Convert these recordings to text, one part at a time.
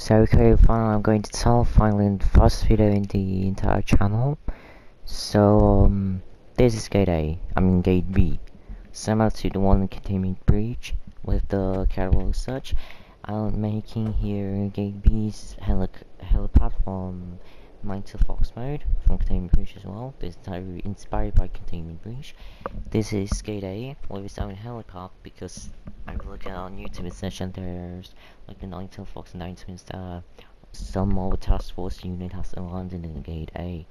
So okay, finally I'm going to tell finally in the first video in the entire channel. So this is gate A, gate B. Similar to the one in containment breach with the catalog such. I'm making here gate B's helipad from Mine to Fox mode from containment breach as well. This is inspired by containment breach. This is gate A with its own helipad because I look at on YouTube session there's like the 9 till Fox announcements that some more task force unit has landed in gate A.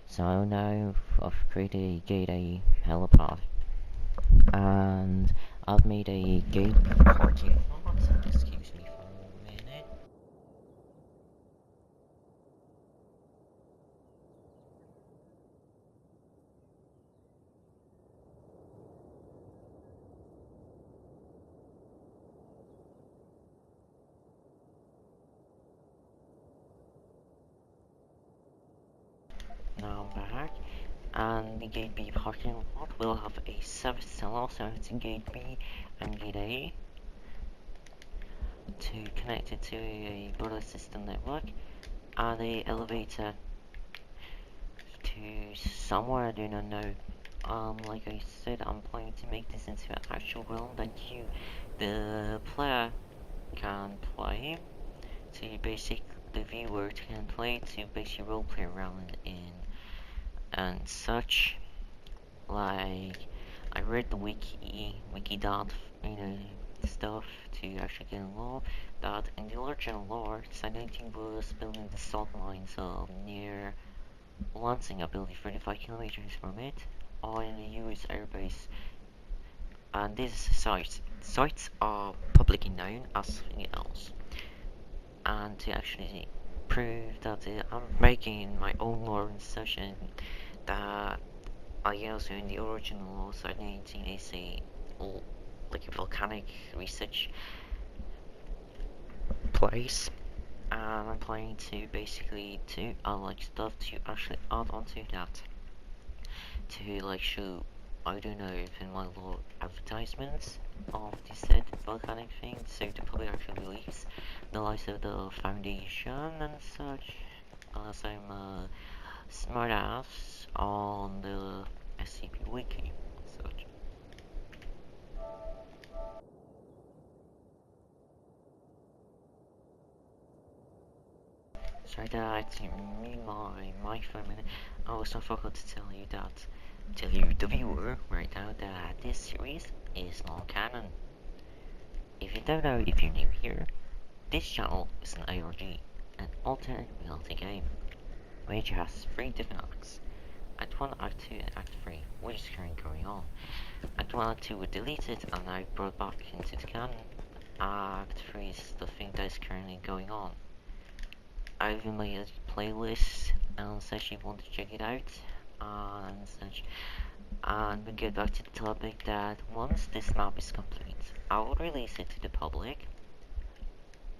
So now I've created a gate A helipad and I've made a gate parking lot. Excuse me for a minute. Now I'm back, and the gate B parking lot will have a service cell so it's in gate B and gate A to connect it to a brother system network and a elevator to somewhere I do not know. Like I said, I'm planning to make this into an actual realm that you, the player, can play the viewer can play to basically roleplay around in and such. Like I read the wiki dot stuff to actually get involved. That in the original lore, Site 19 was building the salt mines near Lansing, I believe 35 kilometers from it, all in the US airbase. And these sites are publicly known as something else. And to actually prove that I'm making my own lore session that I also in the original Site 19 is like a volcanic research place, and I'm planning to basically like stuff to actually add onto that to like show, I don't know if in my lore advertisements of the said volcanic thing so the public actually believes the likes of the foundation and such, unless I'm a smart ass on the SCP wiki and such. Sorry that I had to mute my mic for a minute. I also forgot to tell you the viewer right now that this series is non-canon. If you don't know if you're new here, this channel is an ARG, an alternate reality game, which has 3 different acts. Act 1, Act 2, and Act 3, which is currently going on. Act 1 and Act 2 were deleted and now brought back into the canon. Act 3 is the thing that is currently going on. I've even made a playlist and such if you want to check it out and such. And we get back to the topic that once this map is complete, I will release it to the public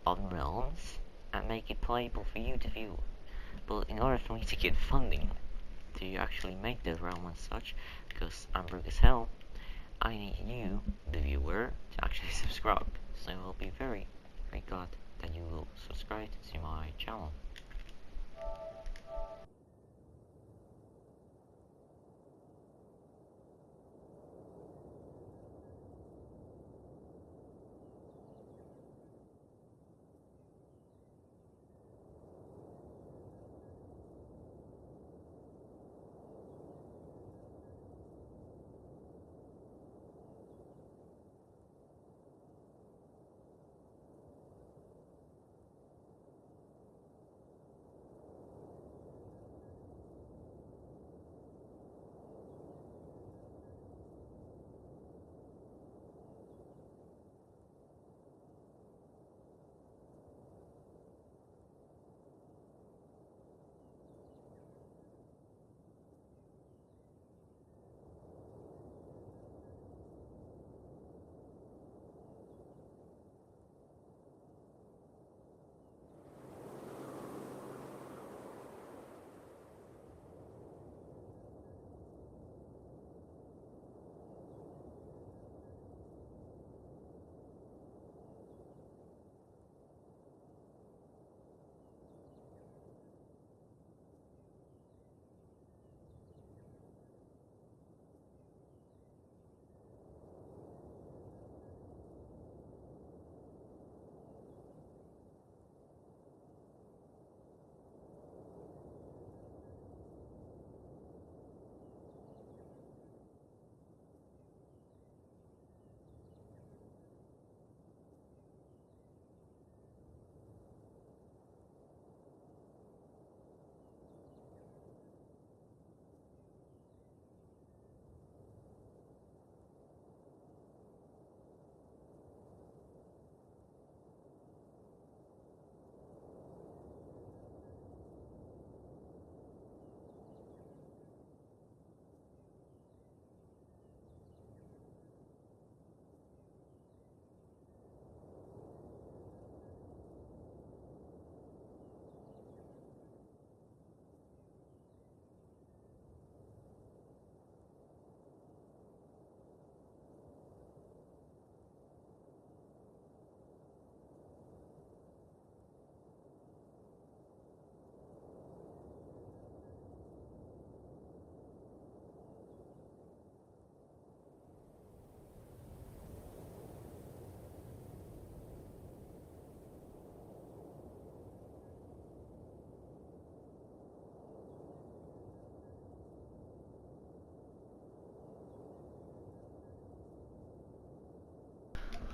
on realms and make it playable for you to view. But in order for me to get funding to actually make the realm and such, because I'm broke as hell, I need you, the viewer, to actually subscribe. So I'll be very, very glad that you will subscribe to my channel.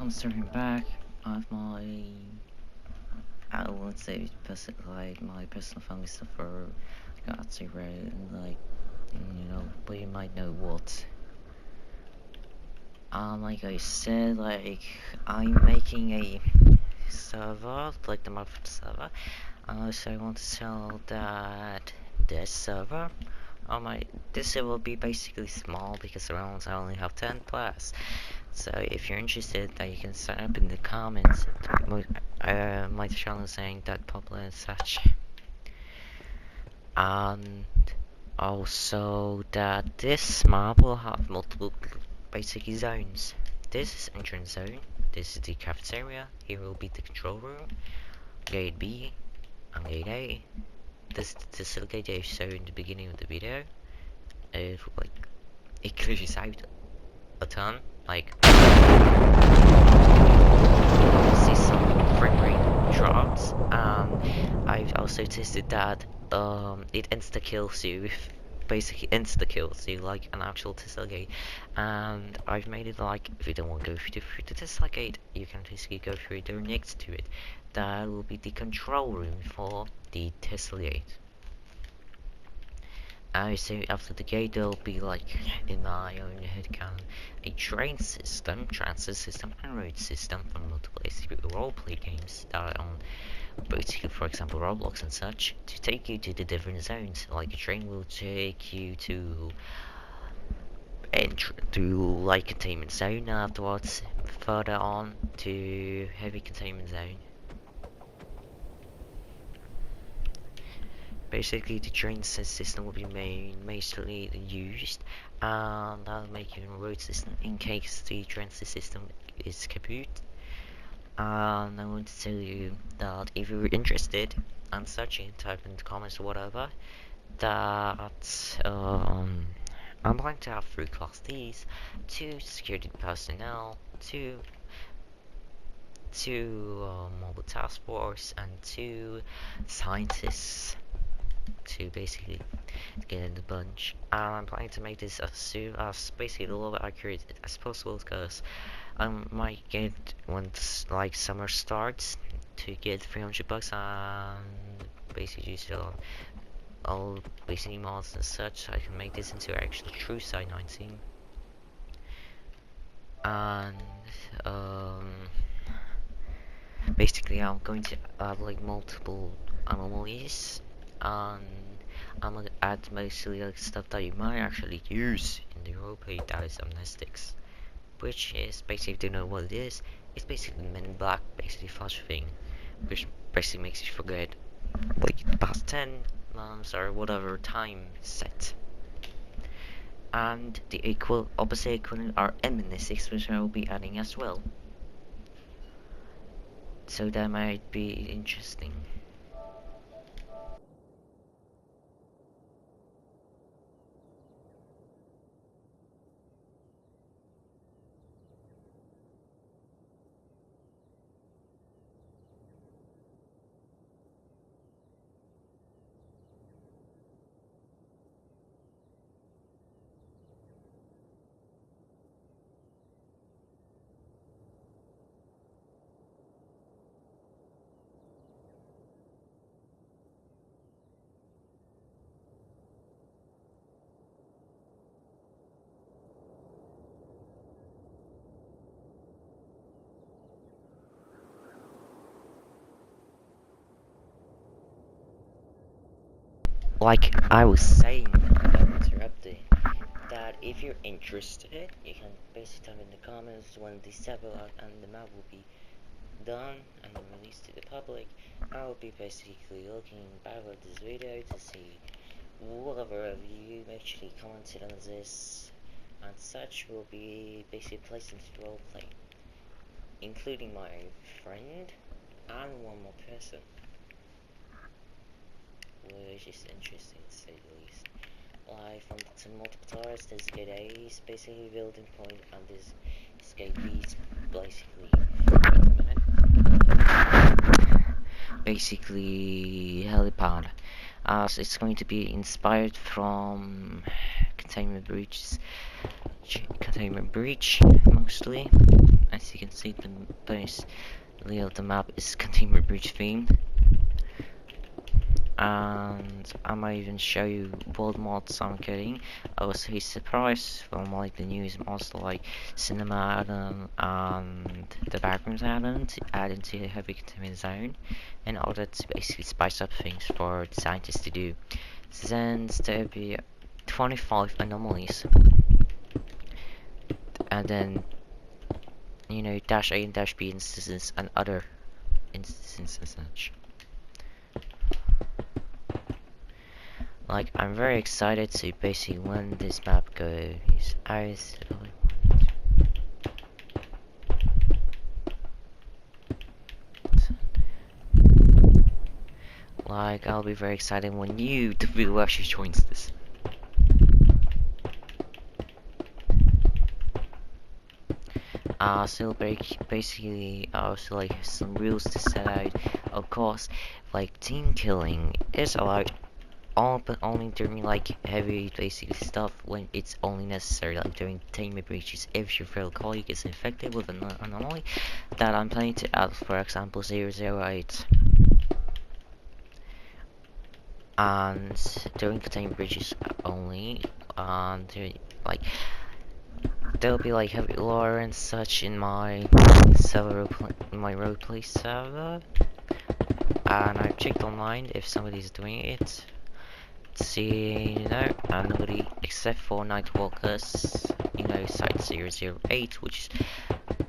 I'm starting back at my, I won't say like my personal family stuff for got zero and like, you know, but you might know what. Like I said, like I'm making a server, like the Minecraft server. So I want to tell that this server, this server will be basically small because around I only have 10 players. So if you're interested, that you can sign up in the comments. My channel is saying that popular and such, and also that this map will have multiple basically zones. This is entrance zone. This is the cafeteria. Here will be the control room, gate B, and gate A. This little gate I showed in the beginning of the video. It clears out a ton. Like, see some frame rate drops. I've also tested that it insta kills you. Basically insta kills you like an actual Tesla gate, and I've made it like if you don't want to go through the Tesla gate, you can basically go through the door next to it. That will be the control room for the Tesla gate. I say after the gate there'll be like, in my own headcanon, a train system, transit system, and road system for multiple SCP roleplay games that are on, basically, for example, Roblox and such, to take you to the different zones. Like a train will take you to like containment zone, and afterwards further on to heavy containment zone. Basically, the train system will be mostly used, and that'll make you a road system in case the transit system is kaput. And I want to tell you that if you're interested and such, you can type in the comments or whatever, that I'm going to have 3 class Ds, 2 security personnel, 2 mobile task force, and 2 scientists to basically get in the bunch. And I'm planning to make this as soon as basically a little bit accurate as possible, because I might get once like summer starts to get 300 bucks and basically use it on all basically mods and such. I can make this into actual true Site 19. And basically I'm going to have like multiple anomalies, and I'm gonna add mostly like stuff that you might actually use in the roleplay, that is amnestics, which is basically, if you don't know what it is, it's basically Men in Black, basically flash thing, which basically makes you forget like the past 10 months or whatever time set. And the opposite equivalent are amnestics, which I will be adding as well. So that might be interesting. Like I was saying, interrupting, that if you're interested, you can basically type in the comments when the server and the map will be done and released to the public. I will be basically looking back at this video to see whatever of you actually commented on this and such will be basically placed into roleplay, including my friend and one more person, which is interesting to say the least. Like from the multiple towers, there's gate A is basically building point, and this gate B is basically helipad, as it's going to be inspired from containment breach mostly, As you can see, the base layout of the map is container breach themed. And I might even show you what mods I'm getting. I was really surprised from like the newest mods like cinema add-on and the backrooms add-on to add into the heavy containment zone, and all that to basically spice up things for the scientists to do. Since there'll be 25 anomalies, and then you know dash A and dash B instances and other instances and such. Like, I'm very excited to basically when this map goes out. Like, I'll be very excited when you, the viewer, actually joins this. So basically, also like some rules to set out. Of course, like team killing is allowed. But only during like heavy basic stuff when it's only necessary, like during containment breaches if your fellow colleague is infected with an anomaly that I'm planning to add, for example 008. And during containment breaches only, like there'll be like heavy lore and such in my server, in my roleplay server, and I've checked online if somebody's doing it. See, no, nobody except for Nightwalkers, you know, Site 008, which is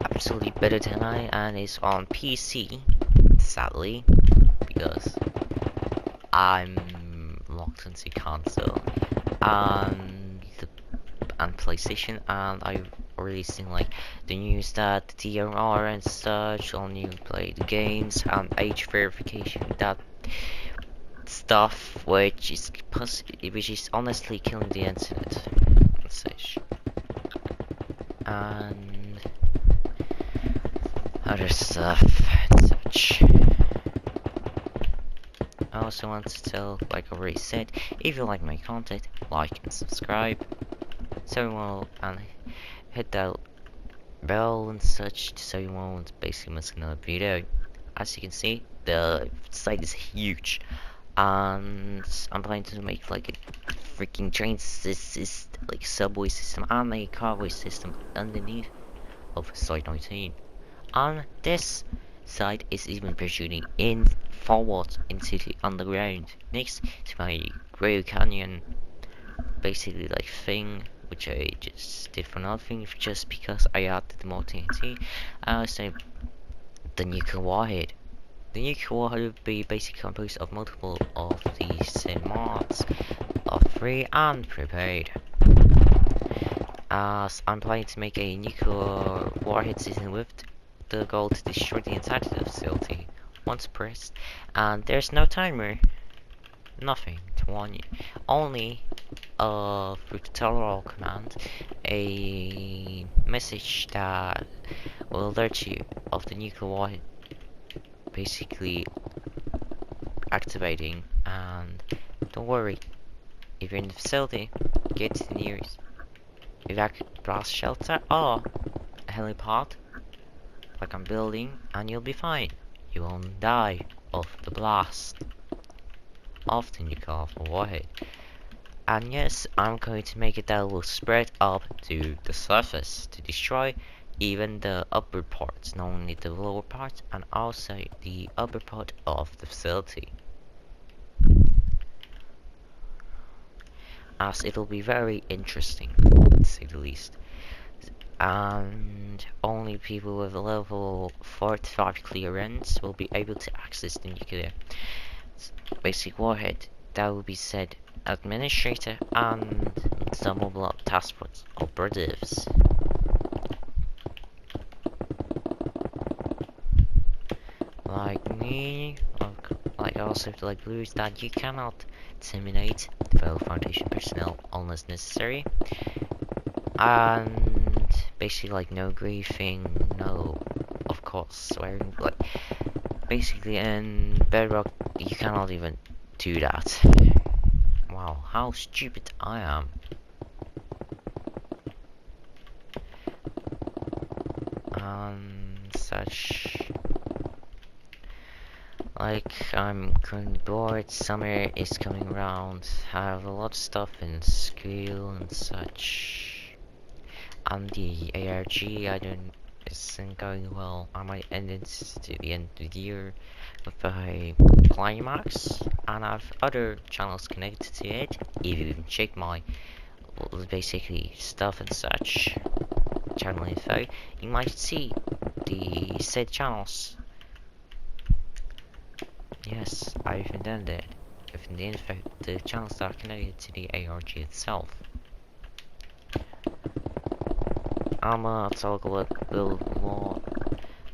absolutely better than I, and is on PC, sadly, because I'm locked into console, and PlayStation, and I've already seen like the news that the DRR and such on you play the games and age verification, that stuff which is honestly killing the internet and such, and other stuff and such. I also want to tell, like I already said, if you like my content, like and subscribe, so well, and hit that bell and such so you won't basically miss another video. As you can see, the site is huge, and I'm planning to make like a freaking train system, like subway system and a carway system underneath of Site 19. And this site is even protruding in forward into the underground next to my Grail Canyon basically like thing, which I just did for nothing just because I added more TNT. And also the nuclear warhead. The nuclear warhead would be basically composed of multiple of these mods of free and prepaid. As I'm planning to make a nuclear warhead system with the goal to destroy the entirety of the facility once pressed, and there's no timer, nothing to warn you, only through the tolerall command a message that will alert you of the nuclear warhead basically activating. And don't worry, if you're in the facility, get to the nearest evac blast shelter or a helipod like I'm building, and you'll be fine. You won't die of the blast of the nuclear warhead. And yes, I'm going to make it that will spread up to the surface to destroy even the upper parts, not only the lower parts, and also the upper part of the facility. As it'll be very interesting, to say the least. And only people with a level 45 clearance will be able to access the nuclear basic warhead. That will be said administrator and some mobile task force operatives. Like me, like also like blues, that you cannot terminate fellow Foundation personnel unless necessary, and basically like no griefing, no, of course, swearing, like basically in Bedrock you cannot even do that. Wow, how stupid I am. such. Like, I'm currently bored, summer is coming around, I have a lot of stuff in school and such. And the ARG, I don't, isn't going well. I might end it to the end of the year with a climax, and I have other channels connected to it. If you even check my basically stuff and such, channel info, you might see the said channels. Yes, I've even done that. Within the info, the channels are connected to the ARG itself. I'ma talk a little more.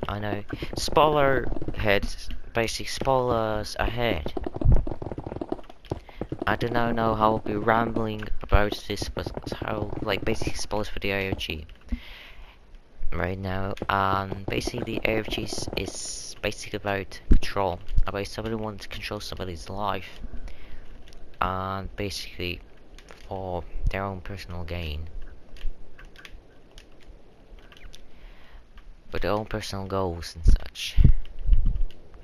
I know. Spoiler heads, basic spoilers ahead. I do not know how I'll be rambling about this, but how, like, basic spoilers for the ARG right now. And basically, the ARG is basically about control, about somebody wanting to control somebody's life, and basically for their own personal gain, for their own personal goals and such.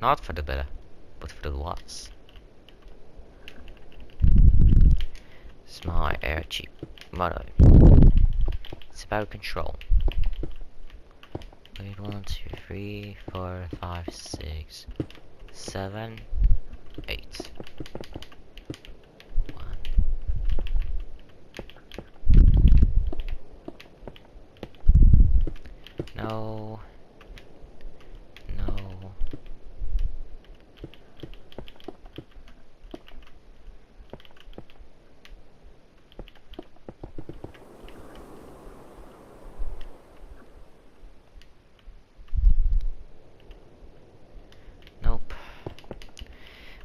Not for the better, but for the worse. It's my ARG motto. It's about control. Wait, 1, 2, 3, 4, 5, 6, 7, 8. 1. No. No. Nope.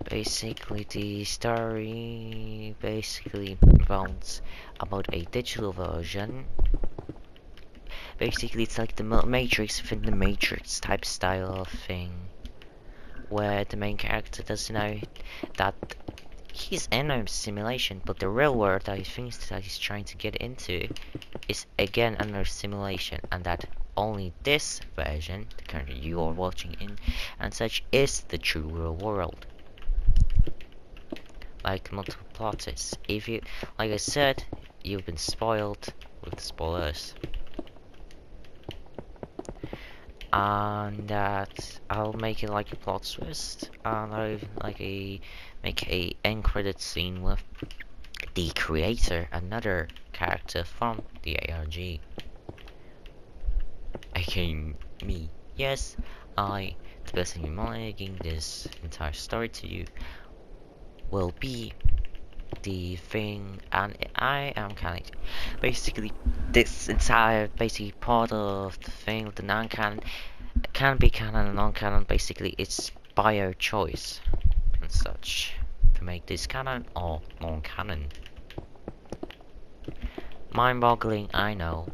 Basically, the story basically revolves about a digital version. Basically, it's like the Matrix within the Matrix type style of thing, where the main character doesn't know that he's in a simulation, but the real world that he thinks that he's trying to get into is again another simulation, and that only this version, the current you are watching in and such, is the true real world. Like multiple plot twists. If you, like I said, you've been spoiled with spoilers. And that I'll make it like a plot twist, and I'll make a end credit scene with the creator, another character from the ARG, aka me. Yes, the person making this entire story to you will be the thing, and I am kind of basically this entire basically part of the thing with the non-canon can be canon and non-canon. Basically, it's by your choice and such to make this canon or non-canon. Mind-boggling, I know.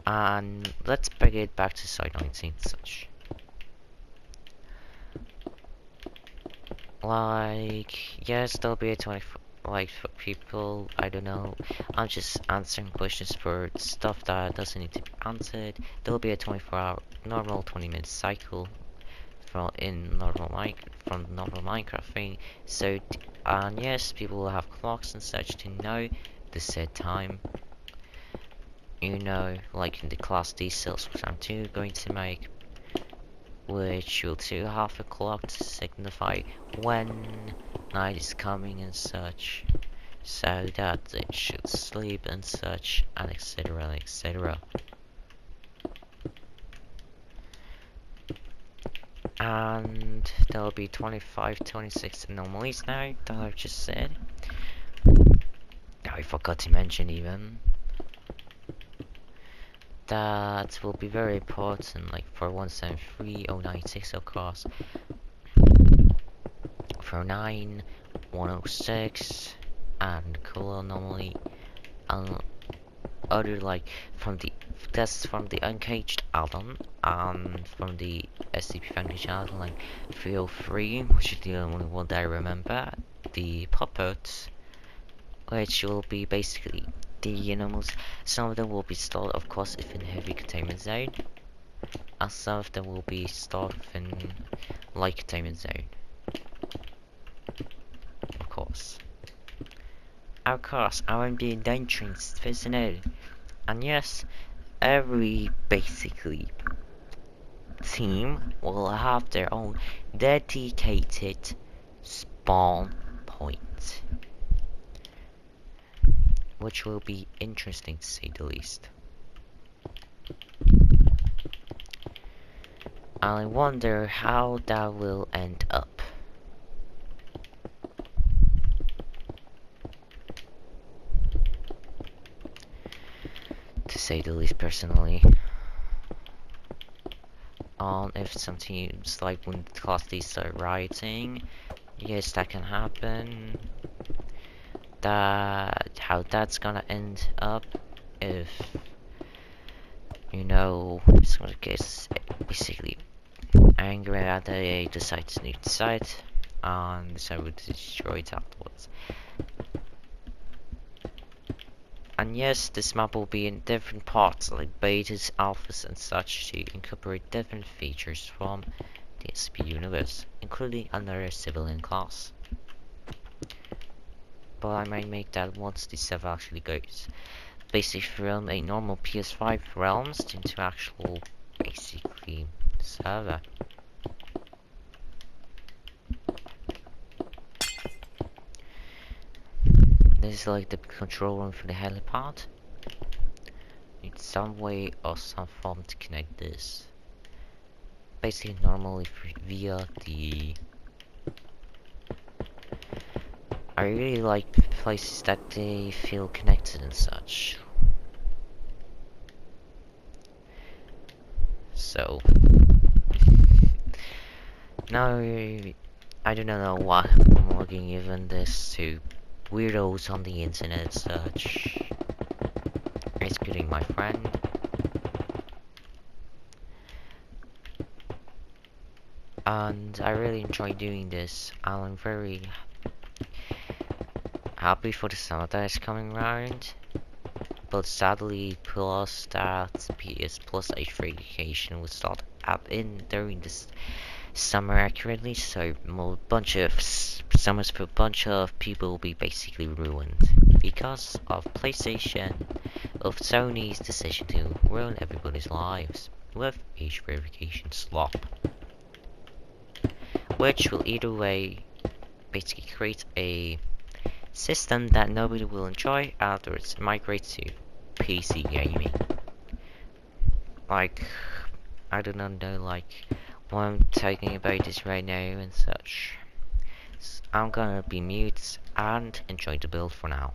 And let's bring it back to Site 19 and such. Like, yes, there'll be a 24, like, for people, I don't know, I'm just answering questions for stuff that doesn't need to be answered. There'll be a 24-hour, normal 20-minute cycle from normal Minecraft thing. So, and yes, people will have clocks and such to know the set time. You know, like in the class details, which I'm going to make, which will do half a clock to signify when night is coming and such, so that they should sleep and such, and etc, etc. And there'll be 25, 26 anomalies now that I've just said. I forgot to mention even that will be very important, like for 173.096 of course, for 9, 106, and cool anomaly, and other like from the that's from the Uncaged add-on, and from the SCP Foundation add-on, like 303, which is the only one that I remember, the puppet, which will be basically the animals. Some of them will be stored, of course, if in heavy containment zone, and some of them will be stored in light containment zone. Of course. Of course, I am the endangered personnel. And yes, every basically team will have their own dedicated spawn point, which will be interesting to say the least. I wonder how that will end up. To say the least, personally. If some teams like when class D start rioting, yes, that can happen. How that's gonna end up if someone gets basically angry at they decide to nuke the site and decide to destroy it afterwards. And yes, this map will be in different parts like betas, alphas and such to incorporate different features from the SCP universe, including another civilian class. But I might make that once the server actually goes. Basically from a normal PS5 realms into actual basically server. This is like the control room for the helipad. Need some way or some form to connect this. Basically normally via the... I really like places that they feel connected and such. So now I do not know why I'm logging even this to weirdos on the internet and such, including my friend. And I really enjoy doing this. I'm very happy for the summer that is coming around. But sadly, plus that PS Plus age verification will start during this summer accurately, so a bunch of summers for a bunch of people will be basically ruined because of PlayStation, of Sony's decision to ruin everybody's lives with age verification slop, which will either way basically create a system that nobody will enjoy after it's migrates to PC gaming. Like, I do not know like what I'm talking about this right now and such. So I'm gonna be mute and enjoy the build for now.